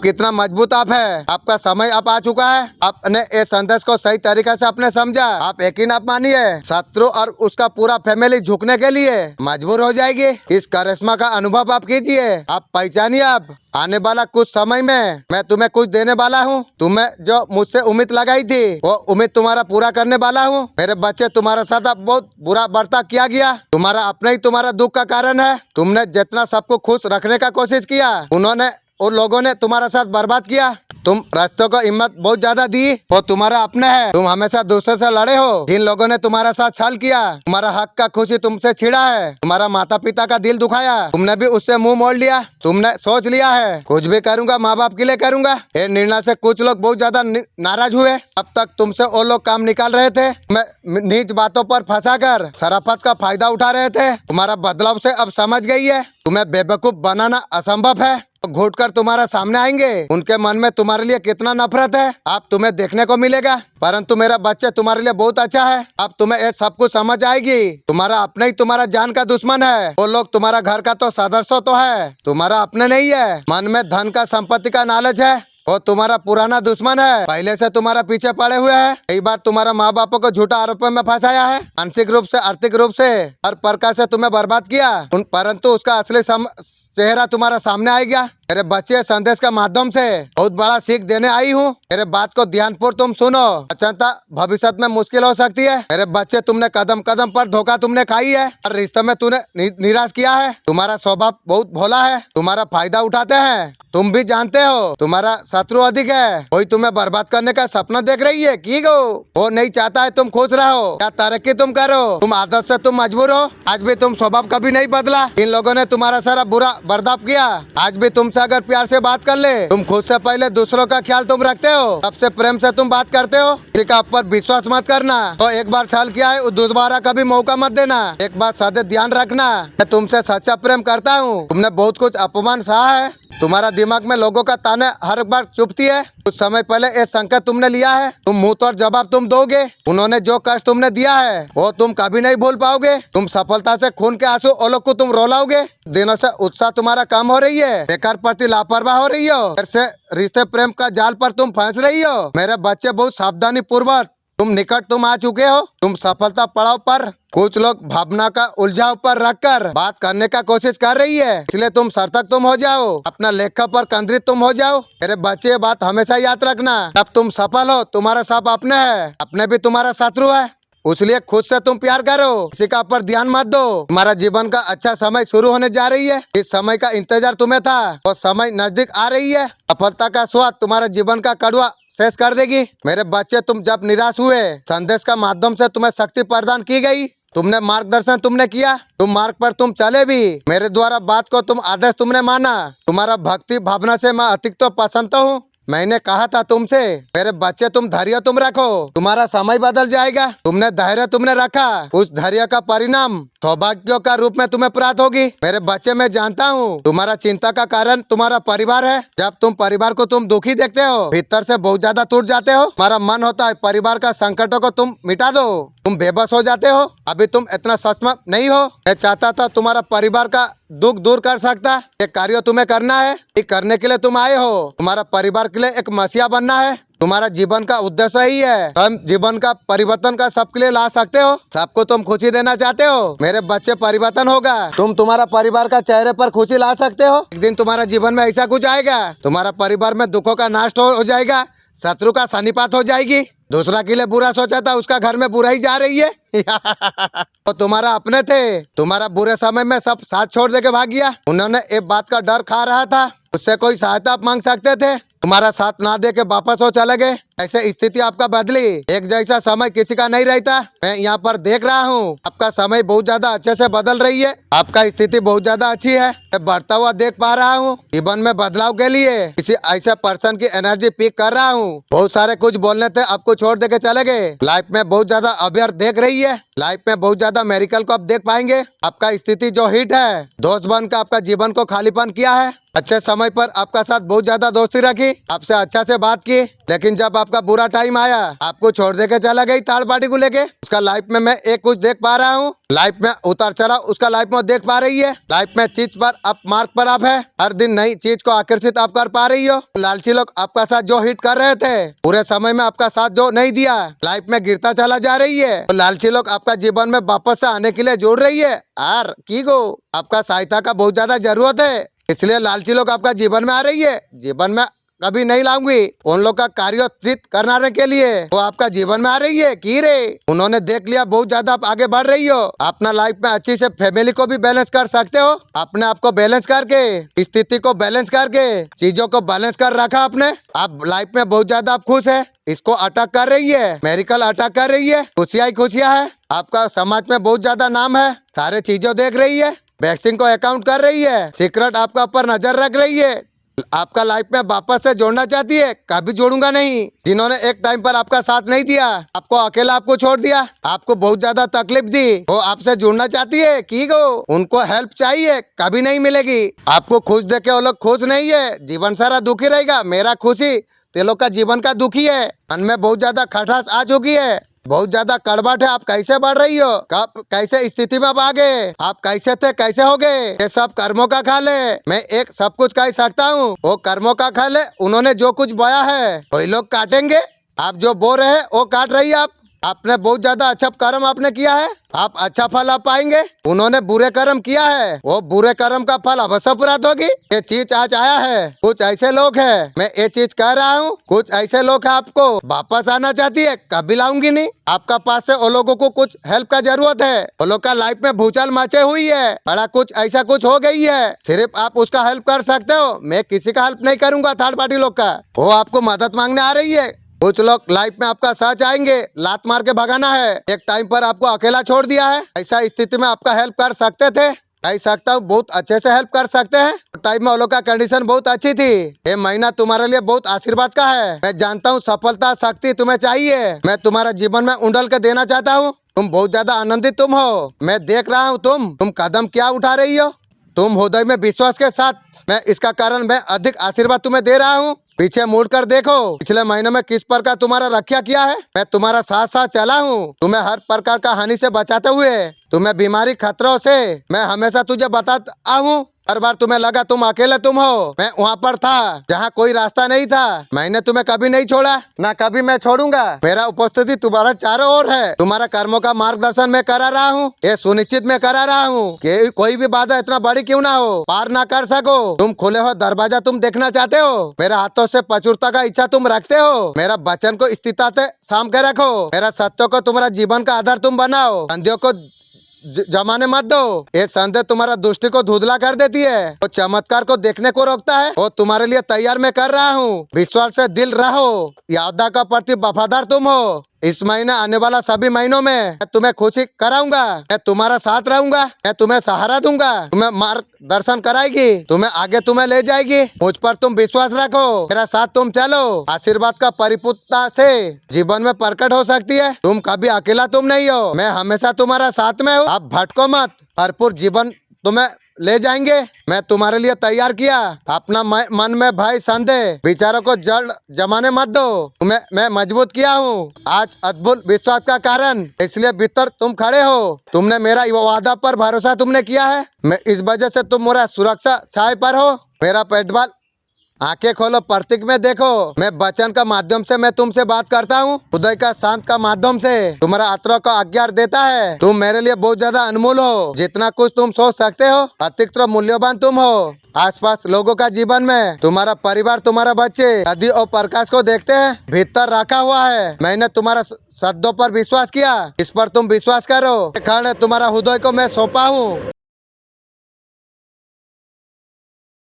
कितना मजबूत आप है। आपका समय अब आ चुका है। आपने इस संदेश को सही तरीके से आपने समझा। आप यकीन आप मानिए, शत्रु और उसका पूरा फैमिली झुकने के लिए मजबूर हो जाएगी। इस करिश्मा का अनुभव आप कीजिए। आप पहचानिए, आप आने वाला कुछ समय में मैं तुम्हें कुछ देने वाला हूँ। तुम्हें जो मुझसे उम्मीद लगाई थी वो उम्मीद तुम्हारा पूरा करने वाला हूँ। मेरे बच्चे, तुम्हारे साथ अब बहुत बुरा बर्ताव किया गया। तुम्हारा अपना ही तुम्हारा दुख का कारण है। तुमने जितना सबको खुश रखने का कोशिश किया, उन्होंने उन लोगों ने तुम्हारा साथ बर्बाद किया। तुम रास्तों को हिम्मत बहुत ज्यादा दी, वो तुम्हारा अपना है। तुम हमेशा दूसरे से लड़े हो। जिन लोगों ने तुम्हारा साथ छल किया, तुम्हारा हक का खुशी तुमसे छीना है। तुम्हारा माता पिता का दिल दुखाया, तुमने भी उससे मुंह मोड़ लिया। तुमने सोच लिया है कुछ भी करूंगा माँ बाप के लिए करूंगा। ये निर्णय से कुछ लोग बहुत ज्यादा नाराज हुए। अब तक तुमसे वो लोग काम निकाल रहे थे। मैं नीच बातों पर फंसा कर शराफत का फायदा उठा रहे थे। तुम्हारा बदलाव से अब समझ गई है तुम्हें बेवकूफ बनाना असंभव है। घुट कर तुम्हारा सामने आएंगे। उनके मन में तुम्हारे लिए कितना नफरत है आप तुम्हें देखने को मिलेगा। परंतु मेरा बच्चे तुम्हारे लिए बहुत अच्छा है। अब तुम्हें ये सब कुछ समझ आएगी। तुम्हारा अपना ही तुम्हारा जान का दुश्मन है। वो लोग तुम्हारा घर का तो सदस्य तो है, तुम्हारा अपने नहीं है। मन में धन का संपत्ति का लालच है, वो तुम्हारा पुराना दुश्मन है। पहले से तुम्हारा पीछे पड़े हुए है। कई बार तुम्हारा माँ बापों को झूठा आरोपों में फंसाया है। मानसिक रूप से, आर्थिक रूप से, हर प्रकार से तुम्हें बर्बाद किया। परंतु उसका असली चेहरा तुम्हारा सामने आएगा। मेरे बच्चे, संदेश का माध्यम से बहुत बड़ा सीख देने आई हूँ। मेरे बात को ध्यानपूर्वक तुम सुनो। अचानक भविष्य में मुश्किल हो सकती है। मेरे बच्चे, तुमने कदम कदम पर धोखा तुमने खाई है। हर रिश्ते में तूने निराश किया है। तुम्हारा स्वभाव बहुत भोला है। तुम्हारा फायदा उठाते हैं। तुम भी जानते हो तुम्हारा शत्रु अधिक है। कोई तुम्हें बर्बाद करने का सपना देख रही है की गो। वो नहीं चाहता है तुम खुश रहो या तरक्की तुम करो। तुम आदत से तुम मजबूर हो। आज भी तुम स्वभाव कभी नहीं बदला। इन लोगों ने तुम्हारा सारा बुरा बर्ताव किया। आज भी तुमसे अगर प्यार से बात कर ले, तुम खुद से पहले दूसरों का ख्याल तुम रखते हो, सबसे प्रेम से तुम बात करते हो। किसी का ऊपर विश्वास मत करना। तो एक बार छल किया है, दोबारा कभी मौका मत देना। एक बात सदैव ध्यान रखना, मैं तुमसे सच्चा प्रेम करता हूँ। तुमने बहुत कुछ अपमान सहा है। तुम्हारा दिमाग में लोगों का ताने हर बार चुभती है। कुछ समय पहले ये संकट तुमने लिया है। तुम मुंह तोड़ जवाब तुम दोगे। उन्होंने जो कष्ट तुमने दिया है वो तुम कभी नहीं भूल पाओगे। तुम सफलता से खून के आंसू वो लोग को तुम रोलाओगे। दिनों से उत्साह तुम्हारा कम हो रही है। बेकार प्रति लापरवाह हो रही हो। फिर से रिश्ते प्रेम का जाल पर तुम फंस रही हो। मेरे बच्चे, बहुत सावधानी पूर्वक तुम निकट तुम आ चुके हो। तुम सफलता पड़ाव पर कुछ लोग भावना का उलझाव पर रखकर बात करने का कोशिश कर रही है। इसलिए तुम सार्थक तुम हो जाओ, अपना लेखा पर केंद्रित तुम हो जाओ। मेरे बच्चे, ये बात हमेशा याद रखना। तब तुम सफल हो। तुम्हारा सब अपने है, अपने भी तुम्हारा शत्रु है। इसलिए खुद से तुम प्यार करो, किसी का पर ध्यान मत दो। तुम्हारा जीवन का अच्छा समय शुरू होने जा रही है। इस समय का इंतजार तुम्हें था, वो समय नजदीक आ रही है। सफलता का स्वाद तुम्हारा जीवन का कड़वा शेष कर देगी। मेरे बच्चे, तुम जब निराश हुए, संदेश का माध्यम से तुम्हें शक्ति प्रदान की गई। तुमने मार्गदर्शन तुमने किया। तुम मार्ग पर तुम चले भी। मेरे द्वारा बात को तुम आदेश तुमने माना। तुम्हारा भक्ति भावना से मैं अधिक तो पसंद हूँ। मैंने कहा था तुमसे, मेरे बच्चे, तुम धैर्य तुम रखो। तुम्हारा समय बदल जाएगा। तुमने धैर्य तुमने रखा, उस धैर्य का परिणाम सौभाग्य का रूप में तुम्हें प्राप्त होगी। मेरे बच्चे, मैं जानता हूँ तुम्हारा चिंता का कारण तुम्हारा परिवार है। जब तुम परिवार को तुम दुखी देखते हो, भीतर से बहुत ज्यादा टूट जाते हो। तुम्हारा मन होता है परिवार का संकटों को तुम मिटा दो। तुम बेबस हो जाते हो। अभी तुम इतना सचमुच नहीं हो। मैं चाहता था तुम्हारा परिवार का दुख दूर कर सकता। ये कार्य तुम्हें करना है। ये करने के लिए तुम आए हो। तुम्हारा परिवार के लिए एक मसीहा बनना है। तुम्हारा जीवन का उद्देश्य ही है। तुम जीवन का परिवर्तन का सबके लिए ला सकते हो। सबको तुम खुशी देना चाहते हो। मेरे बच्चे, परिवर्तन होगा। तुम तुम्हारा परिवार का चेहरे पर खुशी ला सकते हो। एक दिन तुम्हारा जीवन में ऐसा कुछ आएगा, तुम्हारा परिवार में दुखों का नाश हो जाएगा, शत्रु का सन्निपात हो जाएगी। दूसरा के लिए बुरा सोचा था, उसका घर में बुराई जा रही है। तो तुम्हारा अपने थे, तुम्हारा बुरे समय में सब साथ छोड़ दे के भाग गया। उन्होंने एक बात का डर खा रहा था, उससे कोई सहायता आप मांग सकते थे। तुम्हारा साथ ना दे के वापस हो चले गए। ऐसे स्थिति आपका बदली। एक जैसा समय किसी का नहीं रहता। मैं यहाँ पर देख रहा हूँ आपका समय बहुत ज्यादा अच्छे से बदल रही है। आपका स्थिति बहुत ज्यादा अच्छी है। मैं बढ़ता हुआ देख पा रहा हूँ। जीवन में बदलाव के लिए किसी ऐसे पर्सन की एनर्जी पिक कर रहा हूँ। बहुत सारे कुछ बोलने थे, आपको छोड़ दे के चले गए। लाइफ में बहुत ज्यादा अवेयर देख रही है। लाइफ में बहुत ज्यादा मेरिकल को आप देख पाएंगे। आपका स्थिति जो हिट है, दोस्त बन का आपका जीवन को खालीपन किया है। अच्छे समय पर आपका साथ बहुत ज्यादा दोस्ती रखी, आपसे अच्छा से बात की, लेकिन जब आपका बुरा टाइम आया आपको छोड़ दे के चला गई थर्ड पार्टी को लेके। उसका लाइफ में मैं एक कुछ देख पा रहा हूँ, लाइफ में उतार चढ़ाव उसका लाइफ में देख पा रही है। लाइफ में चीज पर आप मार्क पर आप है, हर दिन नई चीज को आकर्षित आप कर पा रही हो। लालची लोग आपका साथ जो हिट कर रहे थे पूरे समय में आपका साथ जो नहीं दिया, लाइफ में गिरता चला जा रही है। तो लालची लोग आपका जीवन में वापस से आने के लिए जोड़ रही है। यार की गो आपका सहायता का बहुत ज्यादा जरूरत है, इसलिए लालची लोग आपका जीवन में आ रही है। जीवन में कभी नहीं लाऊंगी उन लोग का कार्य सिद्ध करने के लिए, वो आपका जीवन में आ रही है की रे। उन्होंने देख लिया बहुत ज्यादा आप आगे बढ़ रही हो, अपना लाइफ में अच्छी से फैमिली को भी बैलेंस कर सकते हो। अपने आप को बैलेंस करके, स्थिति को बैलेंस करके, चीजों को बैलेंस कर रखा आपने। आप लाइफ में बहुत ज्यादा आप खुश है, इसको अटैक कर रही है, मेरिकल अटैक कर रही है, खुशियाँ ही खुशियाँ है। आपका समाज में बहुत ज्यादा नाम है, सारे चीजों देख रही है, वैक्सीन को अकाउंट कर रही है, सीक्रेट आपका ऊपर नजर रख रही है। आपका लाइफ में वापस से जोड़ना चाहती है, कभी जोड़ूंगा नहीं। जिन्होंने एक टाइम पर आपका साथ नहीं दिया, आपको अकेला आपको छोड़ दिया, आपको बहुत ज्यादा तकलीफ दी, वो आपसे जुड़ना चाहती है की गो। उनको हेल्प चाहिए, कभी नहीं मिलेगी। आपको खुश देख के वो लोग खुश नहीं है, जीवन सारा दुखी रहेगा। मेरा खुशी ते लोग का जीवन का दुखी है। मन में बहुत ज्यादा खटास आ चुकी है, बहुत ज्यादा कड़वाहट है। आप कैसे बढ़ रही हो, कब कैसे स्थिति में अब आ गए, आप कैसे थे कैसे हो गए, ये सब कर्मों का खा ले। मैं एक सब कुछ कह सकता हूँ, वो कर्मों का खा ले। उन्होंने जो कुछ बोया है वही लोग काटेंगे। आप जो बो रहे हैं वो काट रही है। आपने बहुत ज्यादा अच्छा कर्म आपने किया है, आप अच्छा फल आप पाएंगे। उन्होंने बुरे कर्म किया है, वो बुरे कर्म का फल अवश्य प्राप्त होगी। ये चीज आज आया है, कुछ ऐसे लोग हैं, मैं ये चीज कह रहा हूँ, कुछ ऐसे लोग हैं आपको वापस आना चाहती है, कभी लाऊंगी नहीं। आपका पास से वो लोगों को कुछ हेल्प का जरूरत है, वो लोग का लाइफ में भूचाल मचे हुई है, बड़ा कुछ ऐसा कुछ हो गई है, सिर्फ आप उसका हेल्प कर सकते हो। मैं किसी का हेल्प नहीं करूंगा थर्ड पार्टी लोग का। वो आपको मदद मांगने आ रही है। कुछ लोग लाइफ में आपका साथ आएंगे, लात मार के भगाना है। एक टाइम पर आपको अकेला छोड़ दिया है, ऐसा स्थिति में आपका हेल्प कर सकते थे, कह सकता हूँ बहुत अच्छे से हेल्प कर सकते हैं। टाइम में वो लोग का कंडीशन बहुत अच्छी थी। ये महीना तुम्हारे लिए बहुत आशीर्वाद का है। मैं जानता हूँ सफलता शक्ति तुम्हें चाहिए, मैं तुम्हारा जीवन में उंडल के देना चाहता हूँ। तुम बहुत ज्यादा आनंदित तुम हो, मैं देख रहा हूँ तुम कदम क्या उठा रही हो, तुम हृदय में विश्वास के साथ। मैं इसका कारण मैं अधिक आशीर्वाद तुम्हें दे रहा हूँ। पीछे मुड़कर देखो, पिछले महीने में किस प्रकार तुम्हारा रक्षा किया है। मैं तुम्हारा साथ साथ चला हूँ, तुम्हें हर प्रकार का हानि से बचाते हुए, तुम्हें बीमारी खतरों से मैं हमेशा तुझे बताता हूँ। हर बार तुम्हें लगा तुम अकेले तुम हो, मैं वहाँ पर था जहाँ कोई रास्ता नहीं था। मैंने तुम्हें कभी नहीं छोड़ा, ना कभी मैं छोड़ूंगा। मेरा उपस्थिति तुम्हारा चारों ओर है। तुम्हारा कर्मों का मार्गदर्शन मैं करा रहा हूँ, ये सुनिश्चित मैं करा रहा हूँ कि कोई भी बाधा इतना बड़ी क्यों ना हो पार ना कर सको। तुम खुले हो दरवाजा तुम देखना चाहते हो, मेरे हाथों से प्रचुरता का इच्छा तुम रखते हो। मेरा वचन को स्थिरता से साम के रखो, मेरा सत्य को तुम्हारा जीवन का आधार तुम बनाओ। संध्या को जमाने मत दो, ये संदेह तुम्हारा दृष्टि को धुंधला कर देती है, वो चमत्कार को देखने को रोकता है। वो तुम्हारे लिए तैयार मैं कर रहा हूँ, विश्वास से दिल रहो। यादा का प्रति वफादार तुम हो। इस महीने आने वाला सभी महीनों में मैं तुम्हें खुशी कराऊंगा, मैं तुम्हारा साथ रहूंगा, मैं तुम्हें सहारा दूंगा, तुम्हें मार्गदर्शन कराएगी, तुम्हें आगे तुम्हें ले जाएगी। मुझ पर तुम विश्वास रखो, मेरा साथ तुम चलो। आशीर्वाद का परिपूर्णता से जीवन में प्रकट हो सकती है। तुम कभी अकेला तुम नहीं हो, मैं हमेशा तुम्हारा साथ में हूँ। आप भटको मत, भरपूर जीवन तुम्हें ले जाएंगे। मैं तुम्हारे लिए तैयार किया। अपना मन में भय संदेह विचारों को जड़ जमाने मत दो, तुम्हें मैं मजबूत किया हूँ आज अद्भुत विश्वास का कारण, इसलिए भीतर तुम खड़े हो। तुमने मेरा वादा पर भरोसा तुमने किया है, मैं इस वजह से तुम मेरा सुरक्षा छाए पर हो। मेरा पेटबाल आंखें खोलो, प्रतीक में देखो। मैं वचन का माध्यम से मैं तुमसे बात करता हूँ, उदय का शांत का माध्यम से तुम्हारा आत्मा को आज्ञा देता है। तुम मेरे लिए बहुत ज्यादा अनमोल हो, जितना कुछ तुम सोच सकते हो अतिरिक्त मूल्यवान तुम हो। आसपास लोगों का जीवन में तुम्हारा परिवार, तुम्हारा बच्चे नदी और प्रकाश को देखते हैं, भीतर रखा हुआ है। मैंने तुम्हारा शब्दों पर विश्वास किया, इस पर तुम विश्वास करो। कारण तुम्हारा हृदय को मैं सौंपा हूँ।